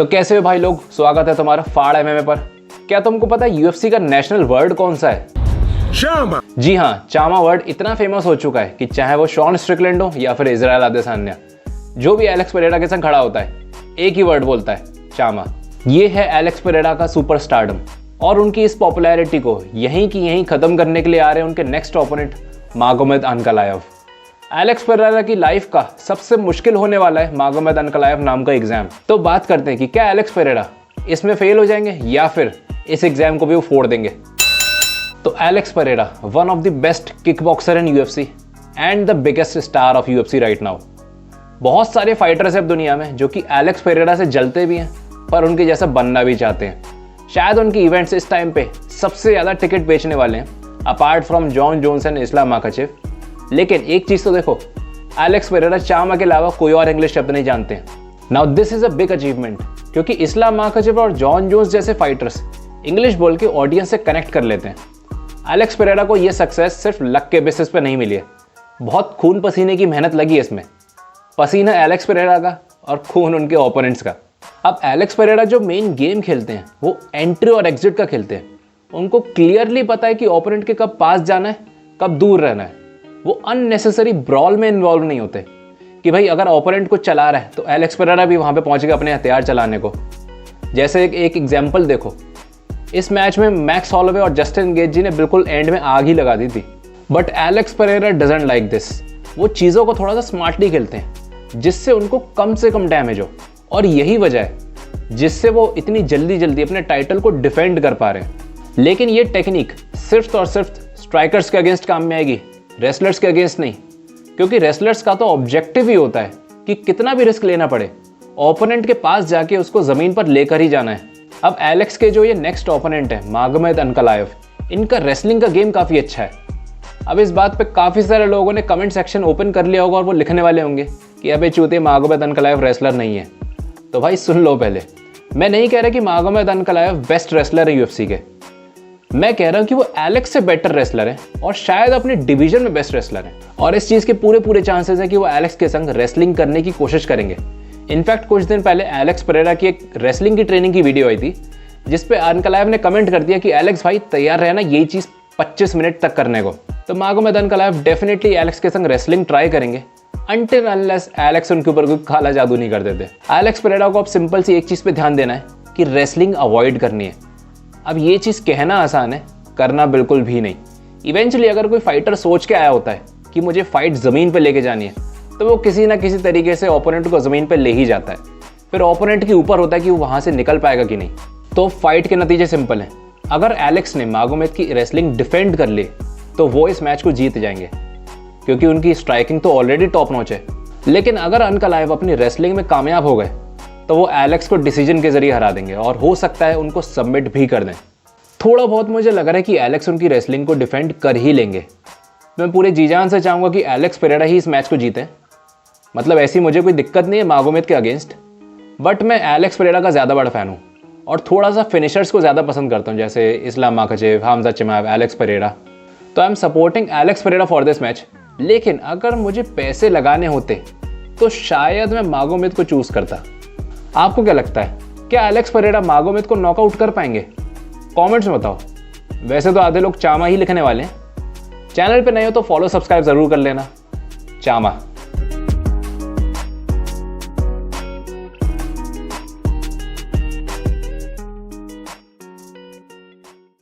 तो कैसे हो भाई लोग, स्वागत है तुम्हारा फाड़ एमएमए पर। क्या तुमको पता है यूएफसी का नेशनल वर्ड कौन सा है? चामा। जी हाँ, चामा वर्ड इतना फेमस हो चुका है कि चाहे वो शॉन स्ट्रिकलैंड हो या फिर इजराइल अदेसान्या, जो भी एलेक्स पेरेरा के संग खड़ा होता है एक ही वर्ड बोलता है, चामा। ये है एलेक्स पेरेरा का सुपर स्टारडम और उनकी इस पॉपुलैरिटी को यहीं की यहीं खत्म करने के लिए आ रहे हैं उनके नेक्स्ट ओपोनेंट मागोमेद अनकलायव। एलेक्स पेरेरा की लाइफ का सबसे मुश्किल होने वाला है मागोमेद अनकलायव नाम का एग्जाम। तो बात करते हैं कि क्या एलेक्स पेरेरा इसमें फेल हो जाएंगे या फिर इस एग्जाम को भी वो फोड़ देंगे। तो Alex Pereira one of the best kick boxer in UFC and the biggest star of UFC right now. बहुत सारे फाइटर्स हैं दुनिया में जो कि एलेक्स पेरेरा से जलते भी हैं पर उनके जैसा बनना भी चाहते हैं। शायद उनकी इवेंट्स इस टाइम पे सबसे ज़्यादा टिकट बेचने वाले हैं apart from Jon Jones and Islam Makhachev. लेकिन एक चीज़ तो देखो, एलेक्स पेरेरा चामा के अलावा कोई और इंग्लिश शब्द नहीं जानते हैं। Now this is a big achievement क्योंकि इस्लाम माखाचेव और जॉन जोन्स जैसे फाइटर्स इंग्लिश बोल के ऑडियंस से कनेक्ट कर लेते हैं। एलेक्स पेरेरा को ये सक्सेस सिर्फ लक के बेसिस पे नहीं मिली है, बहुत खून पसीने की मेहनत लगी है इसमें। पसीना एलेक्स पेरेरा का और खून उनके ओपोनेंट्स का। अब एलेक्स पेरेरा जो मेन गेम खेलते हैं वो एंट्री और एग्जिट का खेलते हैं। उनको क्लियरली पता है कि ओपोनेंट के कब पास जाना है, कब दूर रहना है। वो अननेसेसरी ब्रॉल में इन्वॉल्व नहीं होते कि भाई अगर ओपोनेंट को चला रहा है तो एलेक्स पेरेरा भी वहाँ पे पहुँचेगा अपने हथियार चलाने को। जैसे एक एग्जाम्पल देखो, इस मैच में मैक्स हॉलोवे और जस्टिन गेजी ने बिल्कुल एंड में आग ही लगा दी थी, but Alex Pereira doesn't like this. वो चीज़ों को थोड़ा सा स्मार्टली खेलते हैं जिससे उनको कम से कम डैमेज हो, और यही वजह है जिससे वो इतनी जल्दी अपने टाइटल को डिफेंड कर पा रहे हैं। लेकिन ये टेक्निक सिर्फ और सिर्फ स्ट्राइकर्स के अगेंस्ट काम में आएगी, रेसलर्स के अगेंस्ट नहीं। क्योंकि रेसलर्स का तो ऑब्जेक्टिव ही होता है कि कितना भी रिस्क लेना पड़े ओपोनेंट के पास जाके उसको ज़मीन पर लेकर ही जाना है। अब एलेक्स के जो ये नेक्स्ट ओपोनेंट है मागोमेद अनकलायव, इनका रेसलिंग का गेम काफ़ी अच्छा है। अब इस बात पे काफ़ी सारे लोगों ने कमेंट सेक्शन ओपन कर लिया होगा और वो लिखने वाले होंगे कि अबे चूते, मागोमेद अनकलायव रेसलर नहीं है। तो भाई सुन लो, पहले मैं नहीं कह रहा कि मागोमेद अनकलायव बेस्ट रेसलर है यूएफसी के। मैं कह रहा हूँ कि वो एलेक्स से बेटर रेसलर है और शायद अपने डिवीजन में बेस्ट रेसलर है। और इस चीज़ के पूरे चांसेस हैं कि वो एलेक्स के संग रेसलिंग करने की कोशिश करेंगे। इनफैक्ट कुछ दिन पहले एलेक्स पेरेरा की एक रेसलिंग की ट्रेनिंग की वीडियो आई थी जिसपे अनकलायव ने कमेंट कर दिया कि एलेक्स भाई तैयार रहना यही चीज़ 25 मिनट तक करने को। तो मागोमेद अनकलायव डेफिनेटली एलेक्स के संग रेसलिंग ट्राई करेंगे अनटिल अनलेस एलेक्स उनके ऊपर कोई काला जादू नहीं कर देते। एलेक्स पेरेरा को अब सिंपल सी एक चीज़ पे ध्यान देना है कि रेसलिंग अवॉइड करनी है। अब ये चीज़ कहना आसान है, करना बिल्कुल भी नहीं। इवेंचुअली अगर कोई फाइटर सोच के आया होता है कि मुझे फाइट ज़मीन पे लेके जानी है तो वो किसी ना किसी तरीके से ओपोनेंट को ज़मीन पे ले ही जाता है। फिर ओपोनेंट के ऊपर होता है कि वो वहाँ से निकल पाएगा कि नहीं। तो फाइट के नतीजे सिंपल हैं। अगर एलेक्स ने मागोमेद की रेसलिंग डिफेंड कर ली तो वो इस मैच को जीत जाएंगे क्योंकि उनकी स्ट्राइकिंग तो ऑलरेडी टॉप नॉच है। लेकिन अगर अनकलायव अपनी रेसलिंग में कामयाब हो गए तो वो एलेक्स को डिसीजन के जरिए हरा देंगे और हो सकता है उनको सबमिट भी कर दें। थोड़ा बहुत मुझे लग रहा है कि एलेक्स उनकी रेसलिंग को डिफेंड कर ही लेंगे। मैं पूरे जी जान से चाहूँगा कि एलेक्स पेरेरा ही इस मैच को जीते। मतलब ऐसी मुझे कोई दिक्कत नहीं है मागोमेद के अगेंस्ट, बट मैं एलेक्स पेरेरा का ज़्यादा बड़ा फ़ैन हूँ और थोड़ा सा फिनिशर्स को ज़्यादा पसंद करता हूँ, जैसे Islam Makhachev, Hamza Chimaev, Alex Pereira. तो I am supporting Alex Pereira for this match. लेकिन अगर मुझे पैसे लगाने होते तो शायद मैं मागोमेद को चूज़ करता। आपको क्या लगता है, क्या एलेक्स पेरेरा मागोमेद को नॉकआउट कर पाएंगे? कमेंट्स में बताओ। वैसे तो आधे लोग चामा ही लिखने वाले हैं। चैनल पे नए हो तो फॉलो सब्सक्राइब ज़रूर कर लेना। चामा।